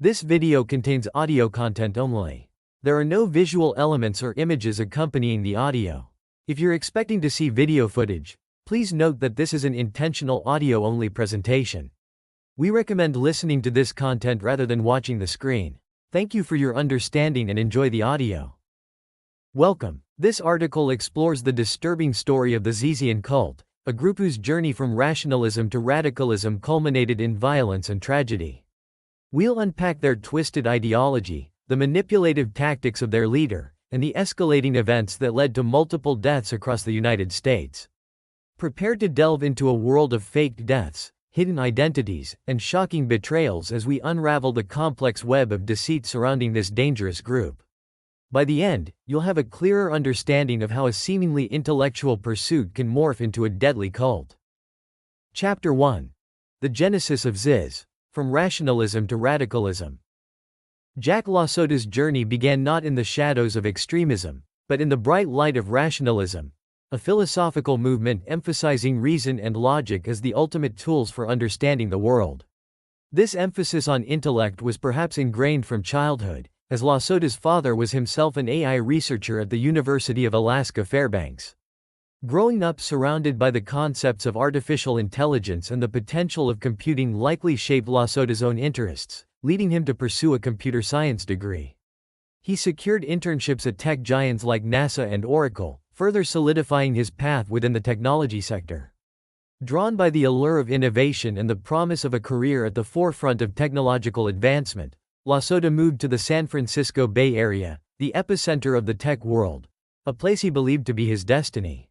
This video contains audio content only. There are no visual elements or images accompanying the audio. If you're expecting to see video footage, please note that this is an intentional audio-only presentation. We recommend listening to this content rather than watching the screen. Thank you for your understanding and enjoy the audio. Welcome. This article explores the disturbing story of the Zizian cult, a group whose journey from rationalism to radicalism culminated in violence and tragedy. We'll unpack their twisted ideology, the manipulative tactics of their leader, and the escalating events that led to multiple deaths across the United States. Prepare to delve into a world of faked deaths, hidden identities, and shocking betrayals as we unravel the complex web of deceit surrounding this dangerous group. By the end, you'll have a clearer understanding of how a seemingly intellectual pursuit can morph into a deadly cult. Chapter 1. The Genesis of Ziz. From Rationalism to Radicalism. Jack LaSota's journey began not in the shadows of extremism, but in the bright light of rationalism, a philosophical movement emphasizing reason and logic as the ultimate tools for understanding the world. This emphasis on intellect was perhaps ingrained from childhood, as LaSota's father was himself an AI researcher at the University of Alaska Fairbanks. Growing up surrounded by the concepts of artificial intelligence and the potential of computing likely shaped LaSota's own interests, leading him to pursue a computer science degree. He secured internships at tech giants like NASA and Oracle, further solidifying his path within the technology sector. Drawn by the allure of innovation and the promise of a career at the forefront of technological advancement, LaSota moved to the San Francisco Bay Area, the epicenter of the tech world, a place he believed to be his destiny.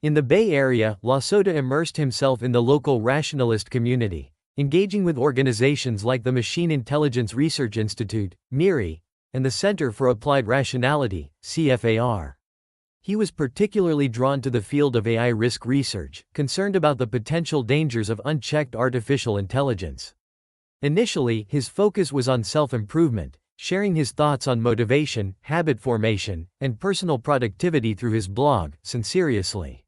In the Bay Area, LaSota immersed himself in the local rationalist community, engaging with organizations like the Machine Intelligence Research Institute, MIRI, and the Center for Applied Rationality, CFAR. He was particularly drawn to the field of AI risk research, concerned about the potential dangers of unchecked artificial intelligence. Initially, his focus was on self-improvement, sharing his thoughts on motivation, habit formation, and personal productivity through his blog, Sinceriously.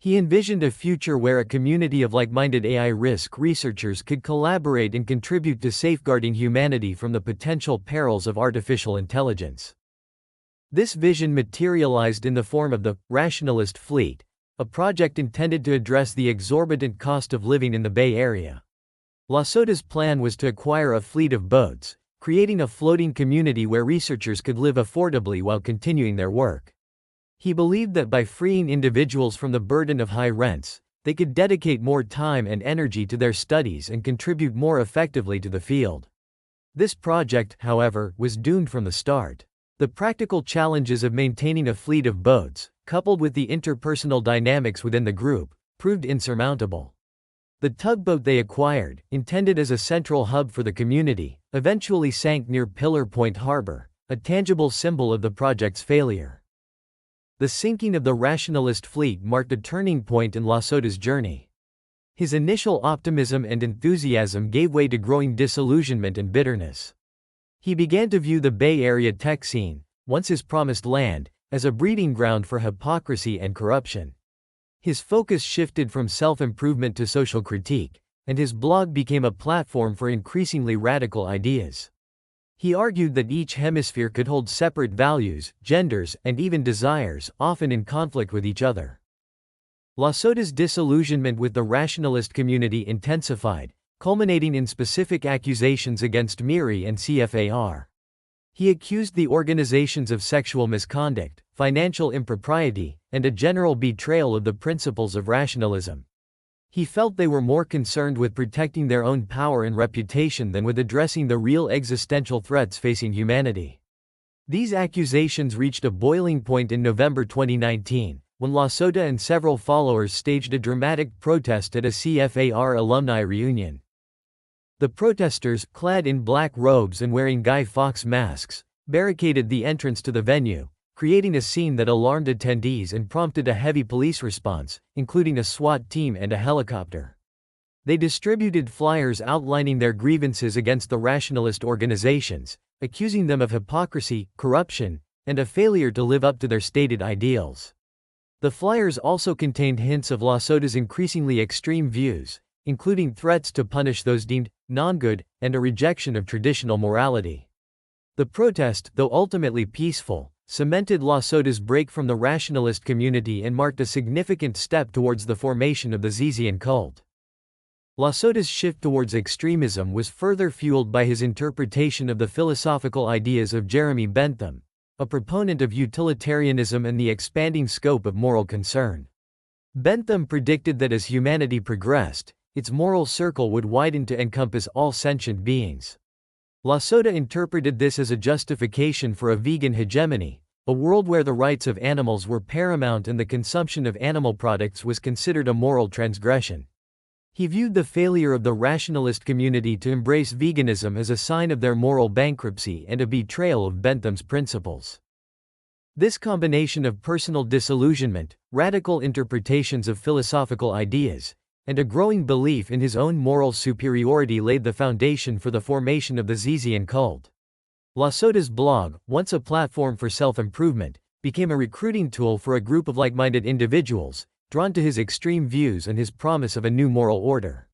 He envisioned a future where a community of like-minded AI risk researchers could collaborate and contribute to safeguarding humanity from the potential perils of artificial intelligence. This vision materialized in the form of the Rationalist Fleet, a project intended to address the exorbitant cost of living in the Bay Area. LaSota's plan was to acquire a fleet of boats, creating a floating community where researchers could live affordably while continuing their work. He believed that by freeing individuals from the burden of high rents, they could dedicate more time and energy to their studies and contribute more effectively to the field. This project, however, was doomed from the start. The practical challenges of maintaining a fleet of boats, coupled with the interpersonal dynamics within the group, proved insurmountable. The tugboat they acquired, intended as a central hub for the community, eventually sank near Pillar Point Harbor, a tangible symbol of the project's failure. The sinking of the Rationalist fleet marked a turning point in LaSota's journey. His initial optimism and enthusiasm gave way to growing disillusionment and bitterness. He began to view the Bay Area tech scene, once his promised land, as a breeding ground for hypocrisy and corruption. His focus shifted from self-improvement to social critique, and his blog became a platform for increasingly radical ideas. He argued that each hemisphere could hold separate values, genders, and even desires, often in conflict with each other. LaSota's disillusionment with the rationalist community intensified, culminating in specific accusations against MIRI and CFAR. He accused the organizations of sexual misconduct, financial impropriety, and a general betrayal of the principles of rationalism. He felt they were more concerned with protecting their own power and reputation than with addressing the real existential threats facing humanity. These accusations reached a boiling point in November 2019, when LaSota and several followers staged a dramatic protest at a CFAR alumni reunion. The protesters, clad in black robes and wearing Guy Fawkes masks, barricaded the entrance to the venue, creating a scene that alarmed attendees and prompted a heavy police response, including a SWAT team and a helicopter. They distributed flyers outlining their grievances against the rationalist organizations, accusing them of hypocrisy, corruption, and a failure to live up to their stated ideals. The flyers also contained hints of LaSota's increasingly extreme views, including threats to punish those deemed non-good and a rejection of traditional morality. The protest, though ultimately peaceful, cemented LaSota's break from the rationalist community and marked a significant step towards the formation of the Zizian cult. LaSota's shift towards extremism was further fueled by his interpretation of the philosophical ideas of Jeremy Bentham, a proponent of utilitarianism and the expanding scope of moral concern. Bentham predicted that as humanity progressed, its moral circle would widen to encompass all sentient beings. LaSota interpreted this as a justification for a vegan hegemony, a world where the rights of animals were paramount and the consumption of animal products was considered a moral transgression. He viewed the failure of the rationalist community to embrace veganism as a sign of their moral bankruptcy and a betrayal of Bentham's principles. This combination of personal disillusionment, radical interpretations of philosophical ideas, and a growing belief in his own moral superiority laid the foundation for the formation of the Zizian cult. LaSota's blog, once a platform for self-improvement, became a recruiting tool for a group of like-minded individuals, drawn to his extreme views and his promise of a new moral order.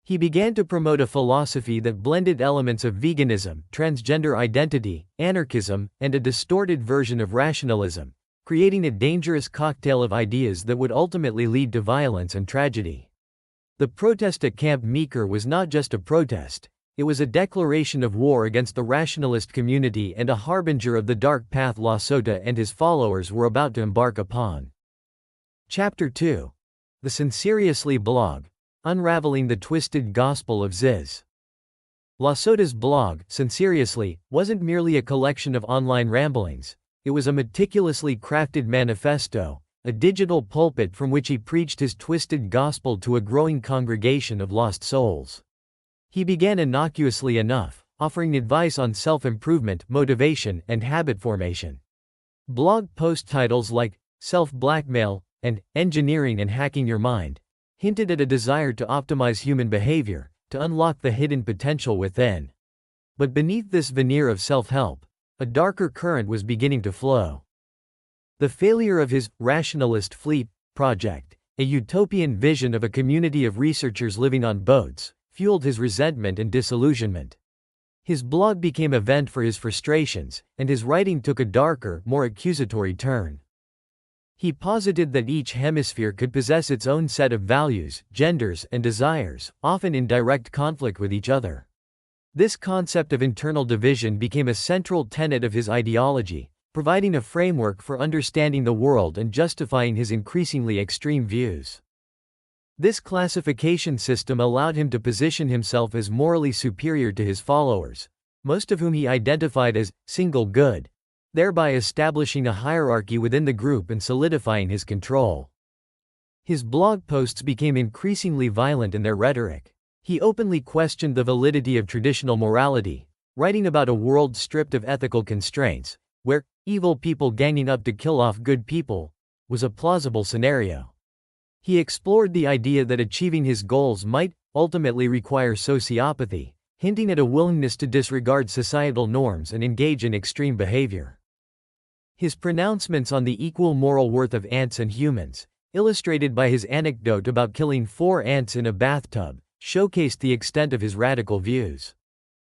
He began to promote a philosophy that blended elements of veganism, transgender identity, anarchism, and a distorted version of rationalism, creating a dangerous cocktail of ideas that would ultimately lead to violence and tragedy. The protest at Camp Meeker was not just a protest, it was a declaration of war against the rationalist community and a harbinger of the dark path LaSota and his followers were about to embark upon. Chapter 2. The Sinceriously blog, Unraveling the Twisted Gospel of Ziz. LaSota's blog, Sinceriously, wasn't merely a collection of online ramblings, it was a meticulously crafted manifesto, a digital pulpit from which he preached his twisted gospel to a growing congregation of lost souls. He began innocuously enough, offering advice on self-improvement, motivation, and habit formation. Blog post titles like Self-Blackmail and Engineering and Hacking Your Mind hinted at a desire to optimize human behavior, to unlock the hidden potential within. But beneath this veneer of self-help, a darker current was beginning to flow. The failure of his Rationalist Fleet project, a utopian vision of a community of researchers living on boats, fueled his resentment and disillusionment. His blog became a vent for his frustrations, and his writing took a darker, more accusatory turn. He posited that each hemisphere could possess its own set of values, genders, and desires, often in direct conflict with each other. This concept of internal division became a central tenet of his ideology, providing a framework for understanding the world and justifying his increasingly extreme views. This classification system allowed him to position himself as morally superior to his followers, most of whom he identified as single good, thereby establishing a hierarchy within the group and solidifying his control. His blog posts became increasingly violent in their rhetoric. He openly questioned the validity of traditional morality, writing about a world stripped of ethical constraints, where evil people ganging up to kill off good people was a plausible scenario. He explored the idea that achieving his goals might ultimately require sociopathy, hinting at a willingness to disregard societal norms and engage in extreme behavior. His pronouncements on the equal moral worth of ants and humans, illustrated by his anecdote about killing 4 ants in a bathtub, showcased the extent of his radical views.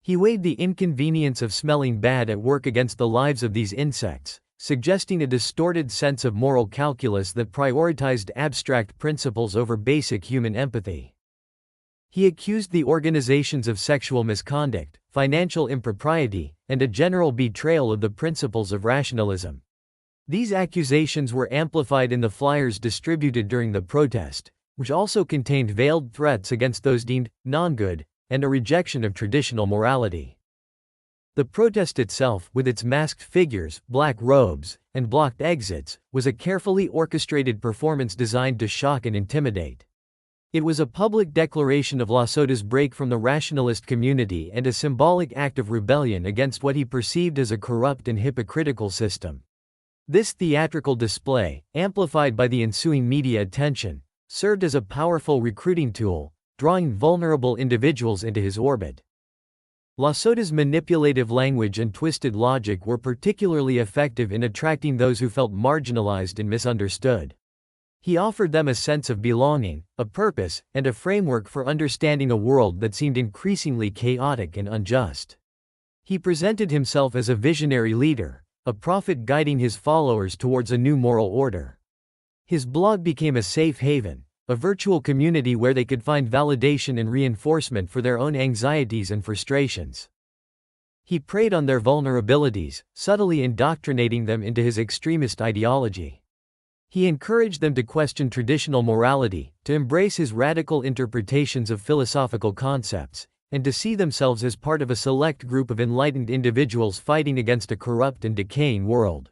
He weighed the inconvenience of smelling bad at work against the lives of these insects, suggesting a distorted sense of moral calculus that prioritized abstract principles over basic human empathy. He accused the organizations of sexual misconduct, financial impropriety, and a general betrayal of the principles of rationalism. These accusations were amplified in the flyers distributed during the protest, which also contained veiled threats against those deemed non-good, and a rejection of traditional morality. The protest itself, with its masked figures, black robes, and blocked exits, was a carefully orchestrated performance designed to shock and intimidate. It was a public declaration of LaSota's break from the rationalist community and a symbolic act of rebellion against what he perceived as a corrupt and hypocritical system. This theatrical display, amplified by the ensuing media attention, served as a powerful recruiting tool, drawing vulnerable individuals into his orbit. LaSota's manipulative language and twisted logic were particularly effective in attracting those who felt marginalized and misunderstood. He offered them a sense of belonging, a purpose, and a framework for understanding a world that seemed increasingly chaotic and unjust. He presented himself as a visionary leader, a prophet guiding his followers towards a new moral order. His blog became a safe haven, a virtual community where they could find validation and reinforcement for their own anxieties and frustrations. He preyed on their vulnerabilities, subtly indoctrinating them into his extremist ideology. He encouraged them to question traditional morality, to embrace his radical interpretations of philosophical concepts, and to see themselves as part of a select group of enlightened individuals fighting against a corrupt and decaying world.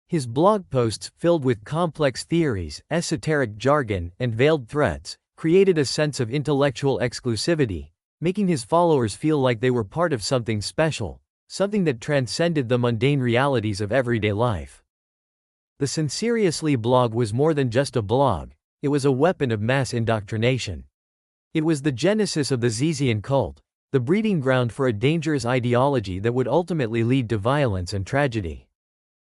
His blog posts, filled with complex theories, esoteric jargon, and veiled threats, created a sense of intellectual exclusivity, making his followers feel like they were part of something special, something that transcended the mundane realities of everyday life. The Sinceriously blog was more than just a blog, it was a weapon of mass indoctrination. It was the genesis of the Zizian cult, the breeding ground for a dangerous ideology that would ultimately lead to violence and tragedy.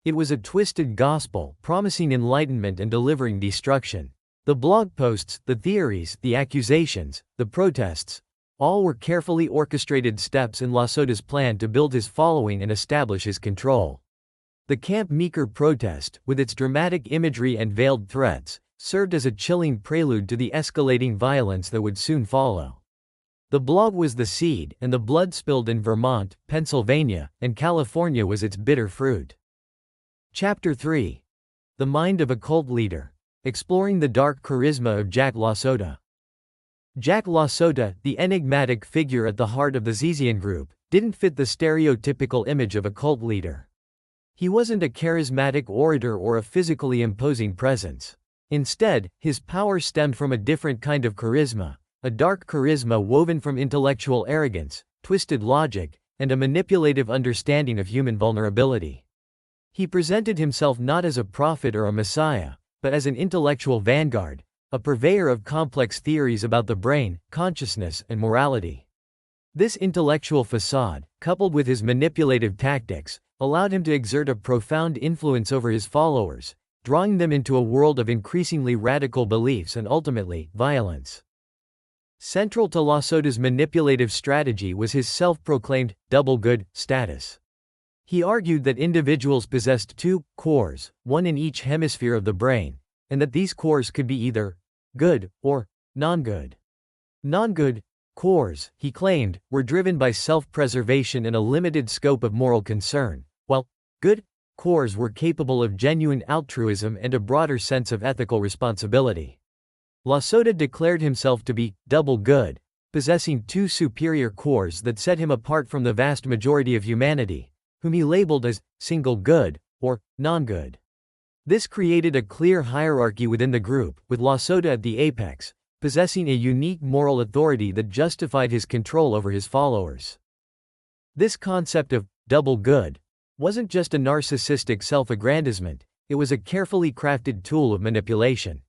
It was a twisted gospel, promising enlightenment and delivering destruction. The blog posts, the theories, the accusations, the protests, all were carefully orchestrated steps in LaSota's plan to build his following and establish his control. The Camp Meeker protest, with its dramatic imagery and veiled threats, served as a chilling prelude to the escalating violence that would soon follow. The blog was the seed, and the blood spilled in Vermont, Pennsylvania, and California was its bitter fruit. Chapter 3. The Mind of a Cult Leader. Exploring the dark charisma of Jack LaSota. Jack LaSota, the enigmatic figure at the heart of the Zizian group, didn't fit the stereotypical image of a cult leader. He wasn't a charismatic orator or a physically imposing presence. Instead, his power stemmed from a different kind of charisma, a dark charisma woven from intellectual arrogance, twisted logic, and a manipulative understanding of human vulnerability. He presented himself not as a prophet or a messiah, but as an intellectual vanguard, a purveyor of complex theories about the brain, consciousness, and morality. This intellectual facade, coupled with his manipulative tactics, allowed him to exert a profound influence over his followers, drawing them into a world of increasingly radical beliefs and ultimately, violence. Central to LaSota's manipulative strategy was his self-proclaimed double good status. He argued that individuals possessed two cores, one in each hemisphere of the brain, and that these cores could be either good or non-good. Non-good cores, he claimed, were driven by self-preservation and a limited scope of moral concern, while good cores were capable of genuine altruism and a broader sense of ethical responsibility. LaSota declared himself to be double good, possessing two superior cores that set him apart from the vast majority of humanity, whom he labeled as single good or non-good. This created a clear hierarchy within the group, with LaSota at the apex, possessing a unique moral authority that justified his control over his followers. This concept of double good wasn't just a narcissistic self-aggrandizement, it was a carefully crafted tool of manipulation.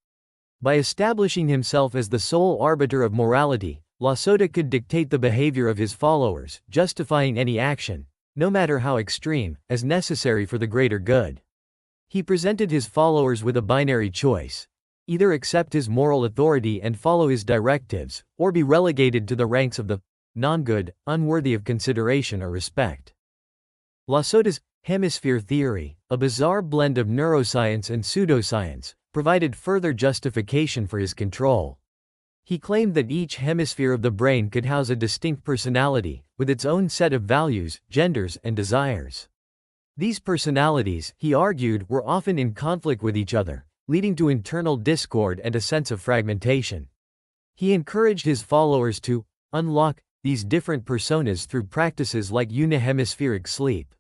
By establishing himself as the sole arbiter of morality, LaSota could dictate the behavior of his followers, justifying any action, no matter how extreme, as necessary for the greater good. He presented his followers with a binary choice: either accept his moral authority and follow his directives, or be relegated to the ranks of the non-good, unworthy of consideration or respect. LaSota's hemisphere theory, a bizarre blend of neuroscience and pseudoscience, provided further justification for his control. He claimed that each hemisphere of the brain could house a distinct personality, with its own set of values, genders, and desires. These personalities, he argued, were often in conflict with each other, leading to internal discord and a sense of fragmentation. He encouraged his followers to unlock these different personas through practices like unihemispheric sleep.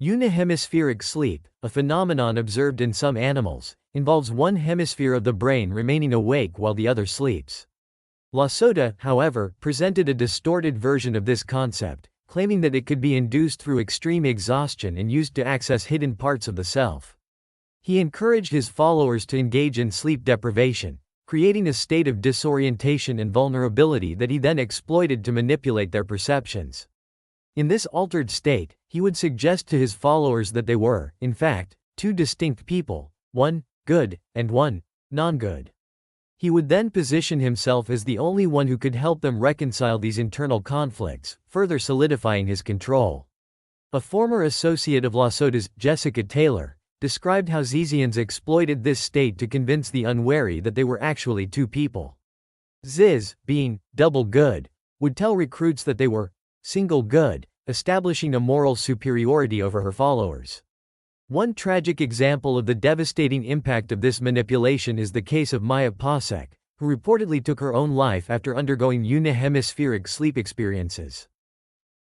Unihemispheric sleep, a phenomenon observed in some animals, involves one hemisphere of the brain remaining awake while the other sleeps. LaSota, however, presented a distorted version of this concept, claiming that it could be induced through extreme exhaustion and used to access hidden parts of the self. He encouraged his followers to engage in sleep deprivation, creating a state of disorientation and vulnerability that he then exploited to manipulate their perceptions. In this altered state, he would suggest to his followers that they were, in fact, two distinct people, one good and one non-good. He would then position himself as the only one who could help them reconcile these internal conflicts, further solidifying his control. A former associate of LaSota's, Jessica Taylor, described how Zizians exploited this state to convince the unwary that they were actually two people. Ziz, being double good, would tell recruits that they were single good, establishing a moral superiority over her followers. One tragic example of the devastating impact of this manipulation is the case of Maya Pasek, who reportedly took her own life after undergoing unihemispheric sleep experiences.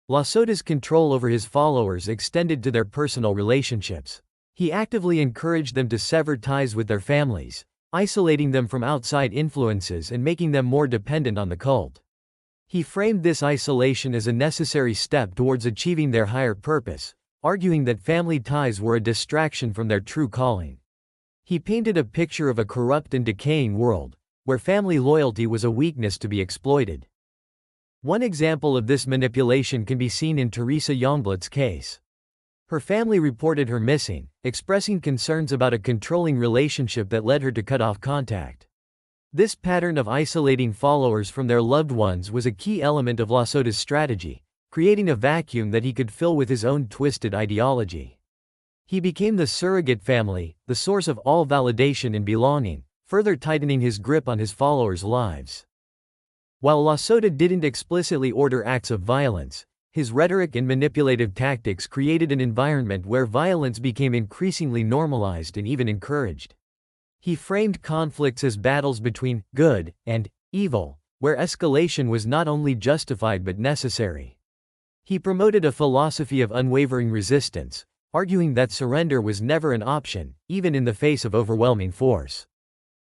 LaSota's control over his followers extended to their personal relationships. He actively encouraged them to sever ties with their families, isolating them from outside influences and making them more dependent on the cult. He framed this isolation as a necessary step towards achieving their higher purpose, arguing that family ties were a distraction from their true calling. He painted a picture of a corrupt and decaying world, where family loyalty was a weakness to be exploited. One example of this manipulation can be seen in Teresa Youngblood's case. Her family reported her missing, expressing concerns about a controlling relationship that led her to cut off contact. This pattern of isolating followers from their loved ones was a key element of LaSota's strategy, creating a vacuum that he could fill with his own twisted ideology. He became the surrogate family, the source of all validation and belonging, further tightening his grip on his followers' lives. While LaSota didn't explicitly order acts of violence, his rhetoric and manipulative tactics created an environment where violence became increasingly normalized and even encouraged. He framed conflicts as battles between good and evil, where escalation was not only justified but necessary. He promoted a philosophy of unwavering resistance, arguing that surrender was never an option, even in the face of overwhelming force.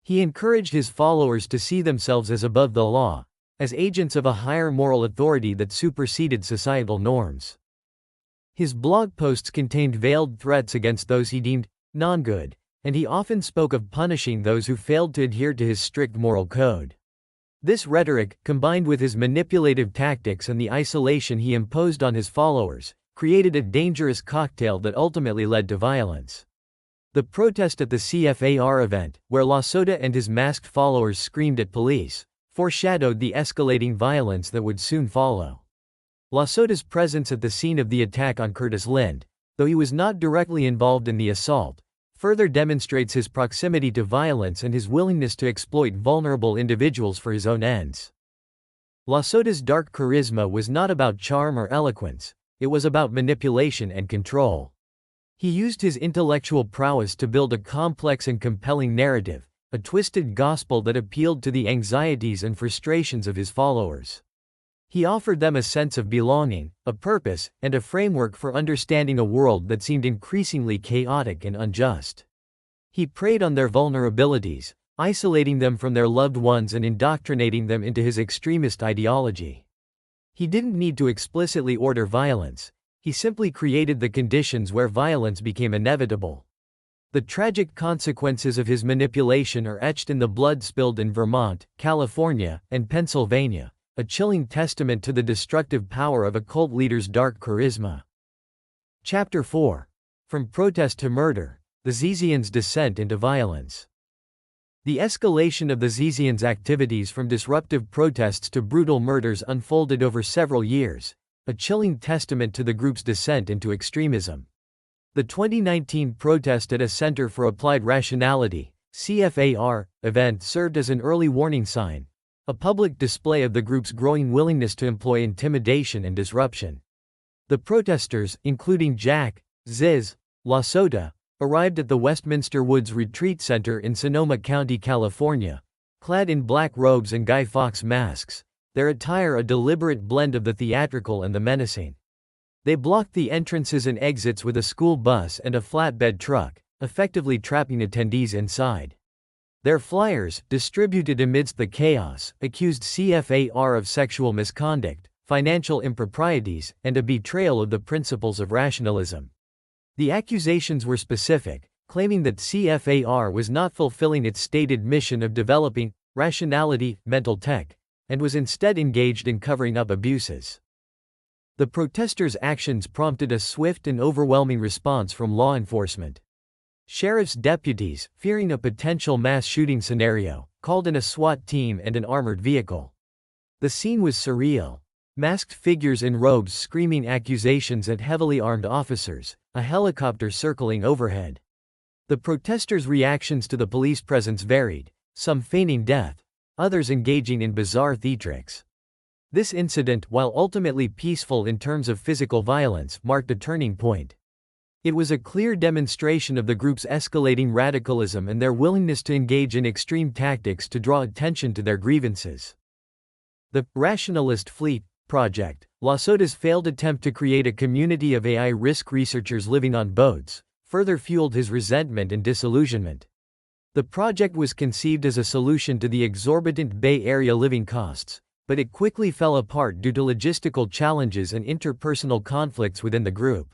He encouraged his followers to see themselves as above the law, as agents of a higher moral authority that superseded societal norms. His blog posts contained veiled threats against those he deemed non-good, and he often spoke of punishing those who failed to adhere to his strict moral code. This rhetoric, combined with his manipulative tactics and the isolation he imposed on his followers, created a dangerous cocktail that ultimately led to violence. The protest at the CFAR event, where LaSota and his masked followers screamed at police, foreshadowed the escalating violence that would soon follow. LaSota's presence at the scene of the attack on Curtis Lind, though he was not directly involved in the assault, further demonstrates his proximity to violence and his willingness to exploit vulnerable individuals for his own ends. LaSota's dark charisma was not about charm or eloquence, it was about manipulation and control. He used his intellectual prowess to build a complex and compelling narrative, a twisted gospel that appealed to the anxieties and frustrations of his followers. He offered them a sense of belonging, a purpose, and a framework for understanding a world that seemed increasingly chaotic and unjust. He preyed on their vulnerabilities, isolating them from their loved ones and indoctrinating them into his extremist ideology. He didn't need to explicitly order violence, he simply created the conditions where violence became inevitable. The tragic consequences of his manipulation are etched in the blood spilled in Vermont, California, and Pennsylvania, a chilling testament to the destructive power of a cult leader's dark charisma. Chapter 4. From Protest to Murder, the Zizians' Descent into Violence. The escalation of the Zizians' activities from disruptive protests to brutal murders unfolded over several years, a chilling testament to the group's descent into extremism. The 2019 protest at a Center for Applied Rationality, CFAR, event served as an early warning sign, a public display of the group's growing willingness to employ intimidation and disruption. The protesters, including Jack, Ziz, LaSota, arrived at the Westminster Woods Retreat Center in Sonoma County, California, clad in black robes and Guy Fawkes masks, their attire a deliberate blend of the theatrical and the menacing. They blocked the entrances and exits with a school bus and a flatbed truck, effectively trapping attendees inside. Their flyers, distributed amidst the chaos, accused CFAR of sexual misconduct, financial improprieties, and a betrayal of the principles of rationalism. The accusations were specific, claiming that CFAR was not fulfilling its stated mission of developing rationality, mental tech, and was instead engaged in covering up abuses. The protesters' actions prompted a swift and overwhelming response from law enforcement. Sheriff's deputies, fearing a potential mass shooting scenario, called in a SWAT team and an armored vehicle. The scene was surreal. Masked figures in robes screaming accusations at heavily armed officers, a helicopter circling overhead. The protesters' reactions to the police presence varied, some feigning death, others engaging in bizarre theatrics. This incident, while ultimately peaceful in terms of physical violence, marked a turning point. It was a clear demonstration of the group's escalating radicalism and their willingness to engage in extreme tactics to draw attention to their grievances. The Rationalist Fleet Project, LaSota's failed attempt to create a community of AI risk researchers living on boats, further fueled his resentment and disillusionment. The project was conceived as a solution to the exorbitant Bay Area living costs, but it quickly fell apart due to logistical challenges and interpersonal conflicts within the group.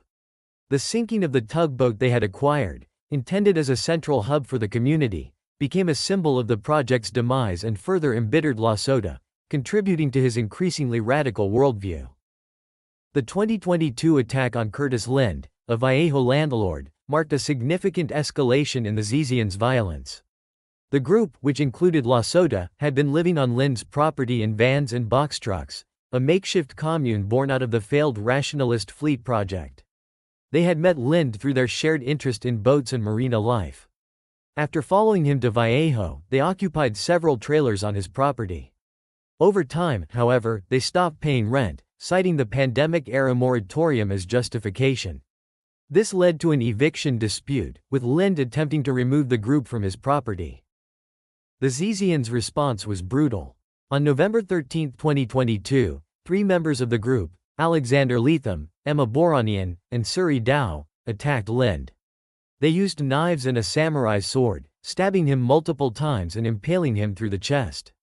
The sinking of the tugboat they had acquired, intended as a central hub for the community, became a symbol of the project's demise and further embittered LaSota, contributing to his increasingly radical worldview. The 2022 attack on Curtis Lind, a Vallejo landlord, marked a significant escalation in the Zizian's violence. The group, which included LaSota, had been living on Lind's property in vans and box trucks, a makeshift commune born out of the failed Rationalist Fleet Project. They had met Lind through their shared interest in boats and marina life. After following him to Vallejo, they occupied several trailers on his property. Over time, however, they stopped paying rent, citing the pandemic-era moratorium as justification. This led to an eviction dispute, with Lind attempting to remove the group from his property. The Zizian's response was brutal. On November 13, 2022, 3 members of the group, Alexander Leatham, Emma Boronian, and Suri Dow, attacked Lind. They used knives and a samurai sword, stabbing him multiple times and impaling him through the chest.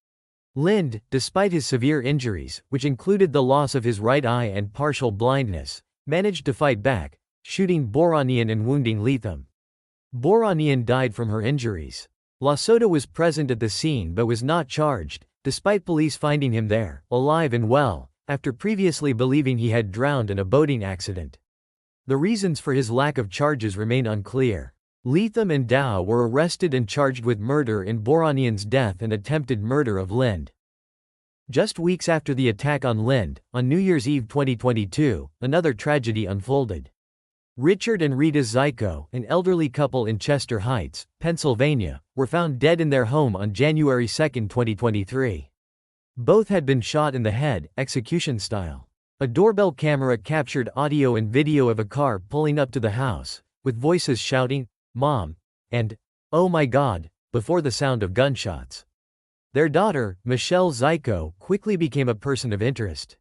Lind, despite his severe injuries, which included the loss of his right eye and partial blindness, managed to fight back, shooting Boronian and wounding Leatham. Boronian died from her injuries. LaSota was present at the scene but was not charged, despite police finding him there, alive and well, after previously believing he had drowned in a boating accident. The reasons for his lack of charges remain unclear. Leatham and Dow were arrested and charged with murder in Boronian's death and attempted murder of Lind. Just weeks after the attack on Lind, on New Year's Eve 2022, another tragedy unfolded. Richard and Rita Zyko, an elderly couple in Chester Heights, Pennsylvania, were found dead in their home on January 2, 2023. Both had been shot in the head, execution style. A doorbell camera captured audio and video of a car pulling up to the house, with voices shouting, "Mom," and "Oh my God," before the sound of gunshots. Their daughter, Michelle Zyko, quickly became a person of interest.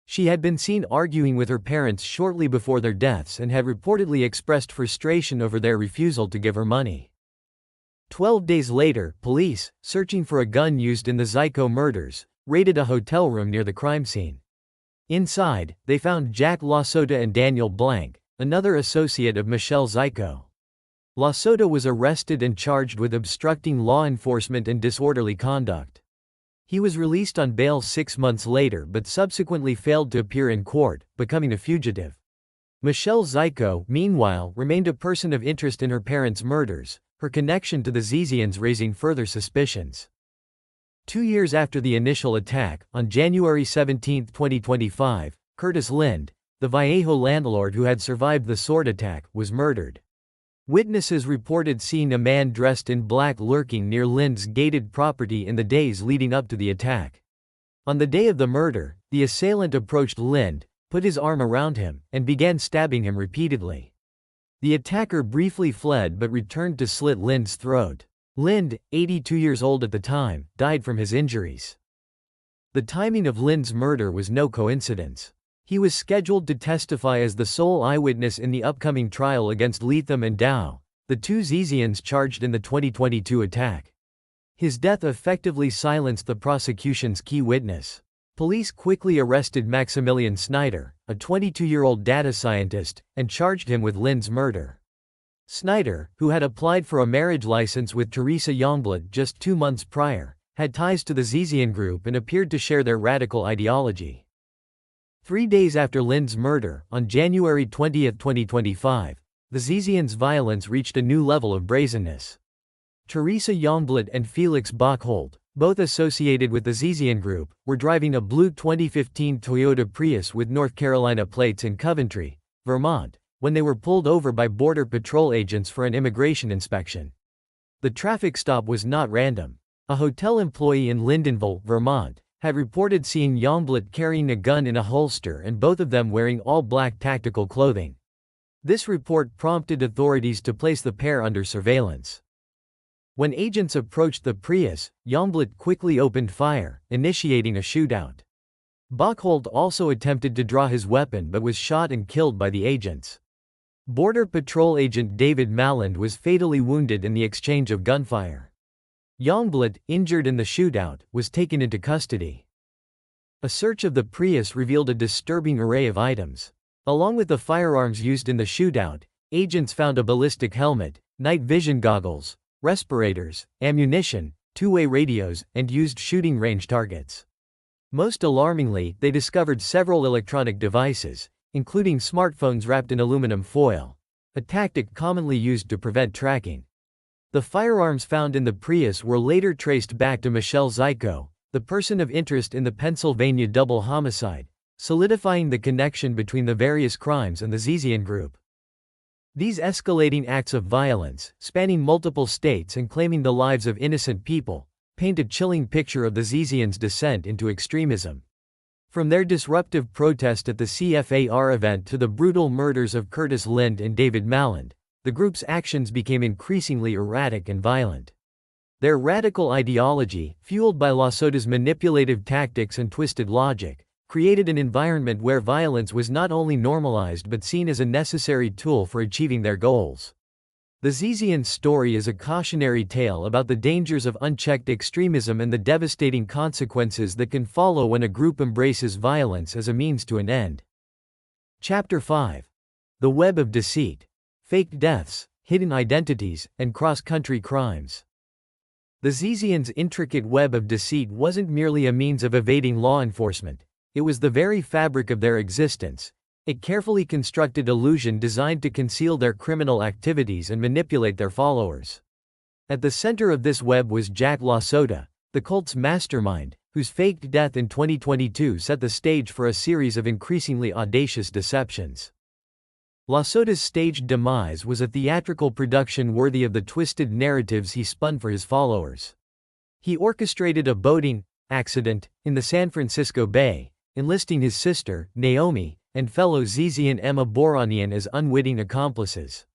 She had been seen arguing with her parents shortly before their deaths and had reportedly expressed frustration over their refusal to give her money. 12 days later, police, searching for a gun used in the Zyko murders, raided a hotel room near the crime scene. Inside, they found Jack LaSota and Daniel Blank, another associate of Michelle Zyko. LaSota was arrested and charged with obstructing law enforcement and disorderly conduct. He was released on bail 6 months later but subsequently failed to appear in court, becoming a fugitive. Michelle Zyko, meanwhile, remained a person of interest in her parents' murders, her connection to the Zizians raising further suspicions. 2 years after the initial attack, on January 17, 2025, Curtis Lind, the Vallejo landlord who had survived the sword attack, was murdered. Witnesses reported seeing a man dressed in black lurking near Lind's gated property in the days leading up to the attack. On the day of the murder, the assailant approached Lind, put his arm around him, and began stabbing him repeatedly. The attacker briefly fled but returned to slit Lind's throat. Lind, 82 years old at the time, died from his injuries. The timing of Lind's murder was no coincidence. He was scheduled to testify as the sole eyewitness in the upcoming trial against Leatham and Dow, the 2 Zizians charged in the 2022 attack. His death effectively silenced the prosecution's key witness. Police quickly arrested Maximilian Snyder, a 22-year-old data scientist, and charged him with Lind's murder. Snyder, who had applied for a marriage license with Teresa Youngblood just 2 months prior, had ties to the Zizian group and appeared to share their radical ideology. 3 days after Lind's murder, on January 20, 2025, the Zizians' violence reached a new level of brazenness. Teresa Youngblood and Felix Bockhold, both associated with the Zizian group, were driving a blue 2015 Toyota Prius with North Carolina plates in Coventry, Vermont, when they were pulled over by Border Patrol agents for an immigration inspection. The traffic stop was not random. A hotel employee in Lyndonville, Vermont, had reported seeing Youngblood carrying a gun in a holster and both of them wearing all black tactical clothing. This report prompted authorities to place the pair under surveillance. When agents approached the Prius, Youngblood quickly opened fire, initiating a shootout. Bockhold also attempted to draw his weapon but was shot and killed by the agents. Border Patrol agent David Malland was fatally wounded in the exchange of gunfire. Youngblood, injured in the shootout, was taken into custody. A search of the Prius revealed a disturbing array of items. Along with the firearms used in the shootout, agents found a ballistic helmet, night vision goggles, respirators, ammunition, two-way radios, and used shooting range targets. Most alarmingly, they discovered several electronic devices, including smartphones wrapped in aluminum foil, a tactic commonly used to prevent tracking. The firearms found in the Prius were later traced back to Michelle Zyko, the person of interest in the Pennsylvania double homicide, solidifying the connection between the various crimes and the Zizian group. These escalating acts of violence, spanning multiple states and claiming the lives of innocent people, paint a chilling picture of the Zizians' descent into extremism. From their disruptive protest at the CFAR event to the brutal murders of Curtis Lind and David Malland, the group's actions became increasingly erratic and violent. Their radical ideology, fueled by LaSota's manipulative tactics and twisted logic, created an environment where violence was not only normalized but seen as a necessary tool for achieving their goals. The Zizian story is a cautionary tale about the dangers of unchecked extremism and the devastating consequences that can follow when a group embraces violence as a means to an end. Chapter 5. The Web of Deceit. Faked deaths, hidden identities, and cross-country crimes. The Zizians' intricate web of deceit wasn't merely a means of evading law enforcement, it was the very fabric of their existence. A carefully constructed illusion designed to conceal their criminal activities and manipulate their followers. At the center of this web was Jack LaSota, the cult's mastermind, whose faked death in 2022 set the stage for a series of increasingly audacious deceptions. LaSota's staged demise was a theatrical production worthy of the twisted narratives he spun for his followers. He orchestrated a boating accident in the San Francisco Bay, enlisting his sister, Naomi, and fellow Zizian Emma Boronian as unwitting accomplices.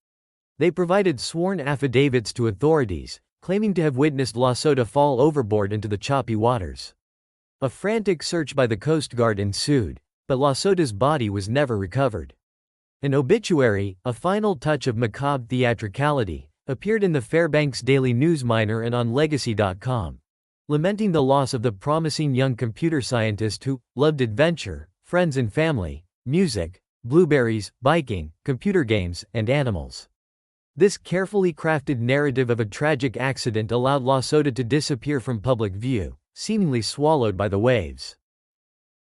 They provided sworn affidavits to authorities, claiming to have witnessed LaSota fall overboard into the choppy waters. A frantic search by the Coast Guard ensued, but LaSota's body was never recovered. An obituary, a final touch of macabre theatricality, appeared in the Fairbanks Daily News Miner and on Legacy.com, lamenting the loss of the promising young computer scientist who loved adventure, friends and family, music, blueberries, biking, computer games, and animals. This carefully crafted narrative of a tragic accident allowed LaSota to disappear from public view, seemingly swallowed by the waves.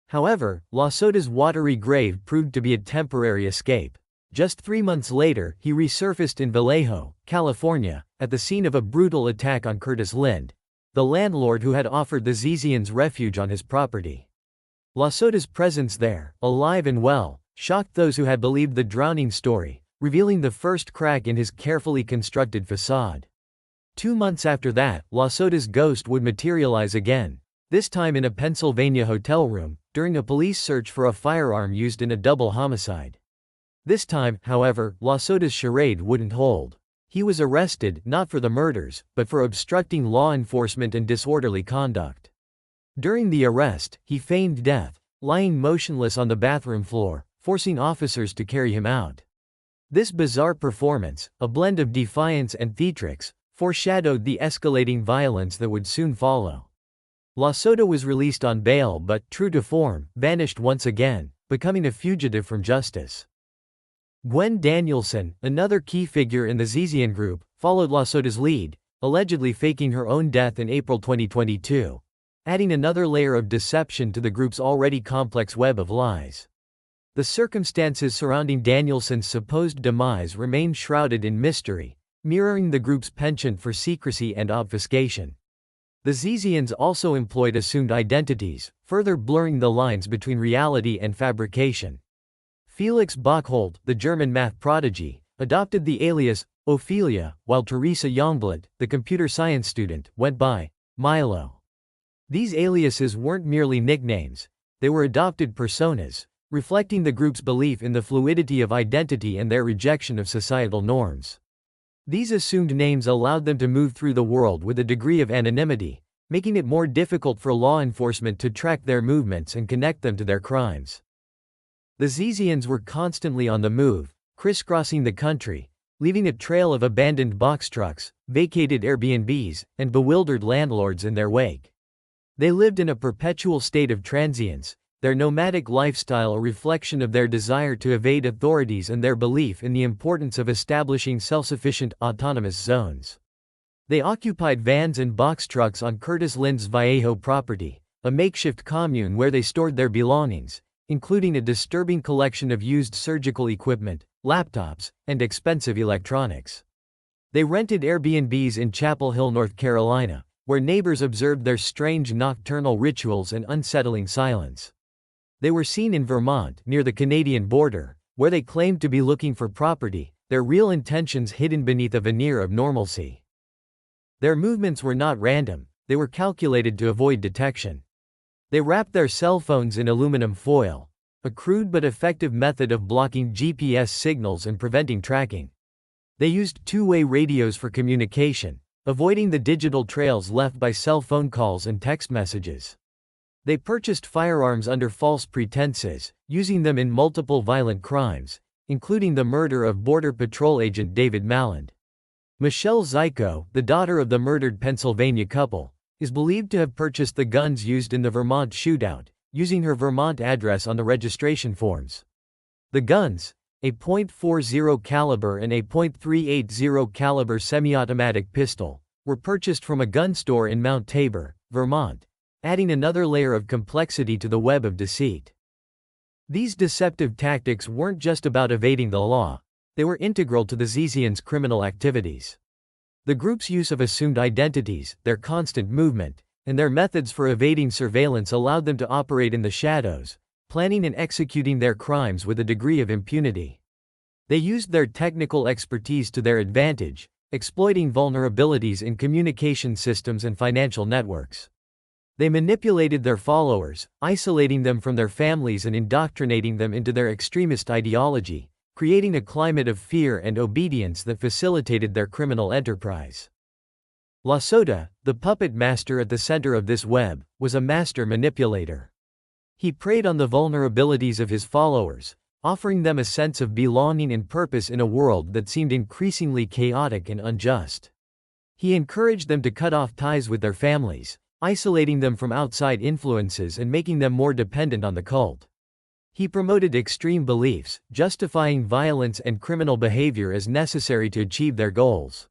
However, LaSota's watery grave proved to be a temporary escape. Just 3 months later, he resurfaced in Vallejo, California, at the scene of a brutal attack on Curtis Lind, the landlord who had offered the Zizians refuge on his property. LaSota's presence there, alive and well, shocked those who had believed the drowning story, revealing the first crack in his carefully constructed facade. 2 months after that, LaSota's ghost would materialize again, this time in a Pennsylvania hotel room, during a police search for a firearm used in a double homicide. This time, however, LaSota's charade wouldn't hold. He was arrested, not for the murders, but for obstructing law enforcement and disorderly conduct. During the arrest, he feigned death, lying motionless on the bathroom floor, forcing officers to carry him out. This bizarre performance, a blend of defiance and theatrics, foreshadowed the escalating violence that would soon follow. LaSota was released on bail but, true to form, vanished once again, becoming a fugitive from justice. Gwen Danielson, another key figure in the Zizian group, followed LaSota's lead, allegedly faking her own death in April 2022. Adding another layer of deception to the group's already complex web of lies. The circumstances surrounding Danielson's supposed demise remain shrouded in mystery, mirroring the group's penchant for secrecy and obfuscation. The Zizians also employed assumed identities, further blurring the lines between reality and fabrication. Felix Bockhold, the German math prodigy, adopted the alias Ophelia, while Teresa Youngblood, the computer science student, went by Milo. These aliases weren't merely nicknames, they were adopted personas, reflecting the group's belief in the fluidity of identity and their rejection of societal norms. These assumed names allowed them to move through the world with a degree of anonymity, making it more difficult for law enforcement to track their movements and connect them to their crimes. The Zizians were constantly on the move, crisscrossing the country, leaving a trail of abandoned box trucks, vacated Airbnbs, and bewildered landlords in their wake. They lived in a perpetual state of transience, their nomadic lifestyle a reflection of their desire to evade authorities and their belief in the importance of establishing self-sufficient, autonomous zones. They occupied vans and box trucks on Curtis Lynn's Vallejo property, a makeshift commune where they stored their belongings, including a disturbing collection of used surgical equipment, laptops, and expensive electronics. They rented Airbnbs in Chapel Hill, North Carolina, where neighbors observed their strange nocturnal rituals and unsettling silence. They were seen in Vermont, near the Canadian border, where they claimed to be looking for property, their real intentions hidden beneath a veneer of normalcy. Their movements were not random, they were calculated to avoid detection. They wrapped their cell phones in aluminum foil, a crude but effective method of blocking GPS signals and preventing tracking. They used two-way radios for communication, avoiding the digital trails left by cell phone calls and text messages. They purchased firearms under false pretenses, using them in multiple violent crimes, including the murder of Border Patrol agent David Malland. Michelle Zyko, the daughter of the murdered Pennsylvania couple, is believed to have purchased the guns used in the Vermont shootout, using her Vermont address on the registration forms. The guns, a .40 caliber and a .380 caliber semi-automatic pistol, were purchased from a gun store in Mount Tabor, Vermont, adding another layer of complexity to the web of deceit. These deceptive tactics weren't just about evading the law, they were integral to the Zizians' criminal activities. The group's use of assumed identities, their constant movement, and their methods for evading surveillance allowed them to operate in the shadows, planning and executing their crimes with a degree of impunity. They used their technical expertise to their advantage, exploiting vulnerabilities in communication systems and financial networks. They manipulated their followers, isolating them from their families and indoctrinating them into their extremist ideology, creating a climate of fear and obedience that facilitated their criminal enterprise. LaSota, the puppet master at the center of this web, was a master manipulator. He preyed on the vulnerabilities of his followers, offering them a sense of belonging and purpose in a world that seemed increasingly chaotic and unjust. He encouraged them to cut off ties with their families, isolating them from outside influences and making them more dependent on the cult. He promoted extreme beliefs, justifying violence and criminal behavior as necessary to achieve their goals.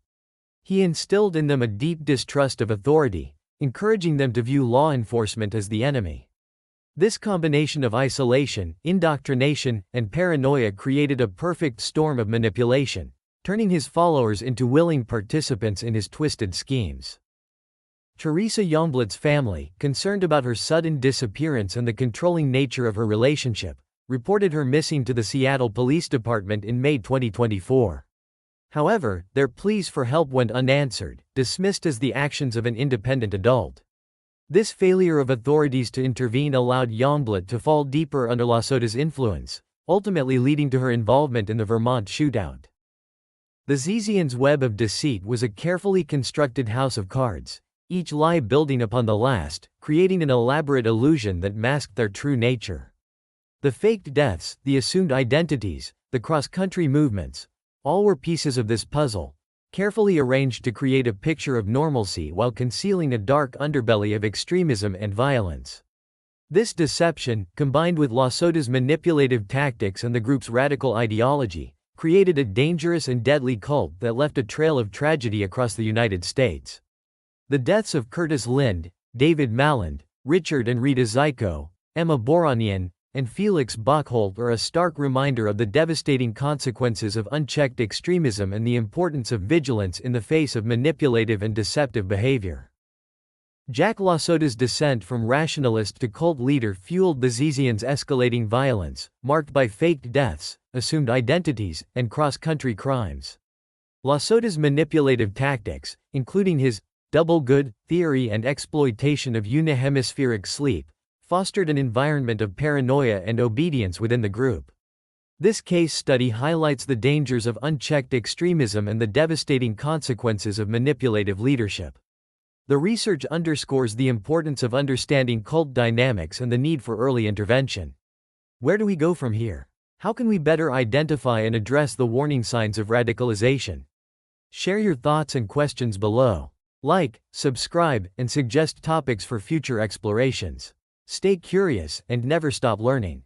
He instilled in them a deep distrust of authority, encouraging them to view law enforcement as the enemy. This combination of isolation, indoctrination, and paranoia created a perfect storm of manipulation, turning his followers into willing participants in his twisted schemes. Teresa Youngblood's family, concerned about her sudden disappearance and the controlling nature of her relationship, reported her missing to the Seattle Police Department in May 2024. However, their pleas for help went unanswered, dismissed as the actions of an independent adult. This failure of authorities to intervene allowed Youngblood to fall deeper under LaSota's influence, ultimately leading to her involvement in the Vermont shootout. The Zizians' web of deceit was a carefully constructed house of cards, each lie building upon the last, creating an elaborate illusion that masked their true nature. The faked deaths, the assumed identities, the cross-country movements, all were pieces of this puzzle, carefully arranged to create a picture of normalcy while concealing a dark underbelly of extremism and violence. This deception, combined with LaSota's manipulative tactics and the group's radical ideology, created a dangerous and deadly cult that left a trail of tragedy across the United States. The deaths of Curtis Lind, David Malland, Richard and Rita Zyko, Emma Boronian, and Felix Bockholt are a stark reminder of the devastating consequences of unchecked extremism and the importance of vigilance in the face of manipulative and deceptive behavior. Jack LaSota's descent from rationalist to cult leader fueled the Zizian's escalating violence, marked by faked deaths, assumed identities, and cross-country crimes. LaSota's manipulative tactics, including his double good theory and exploitation of unihemispheric sleep, fostered an environment of paranoia and obedience within the group. This case study highlights the dangers of unchecked extremism and the devastating consequences of manipulative leadership. The research underscores the importance of understanding cult dynamics and the need for early intervention. Where do we go from here? How can we better identify and address the warning signs of radicalization? Share your thoughts and questions below. Like, subscribe, and suggest topics for future explorations. Stay curious and never stop learning.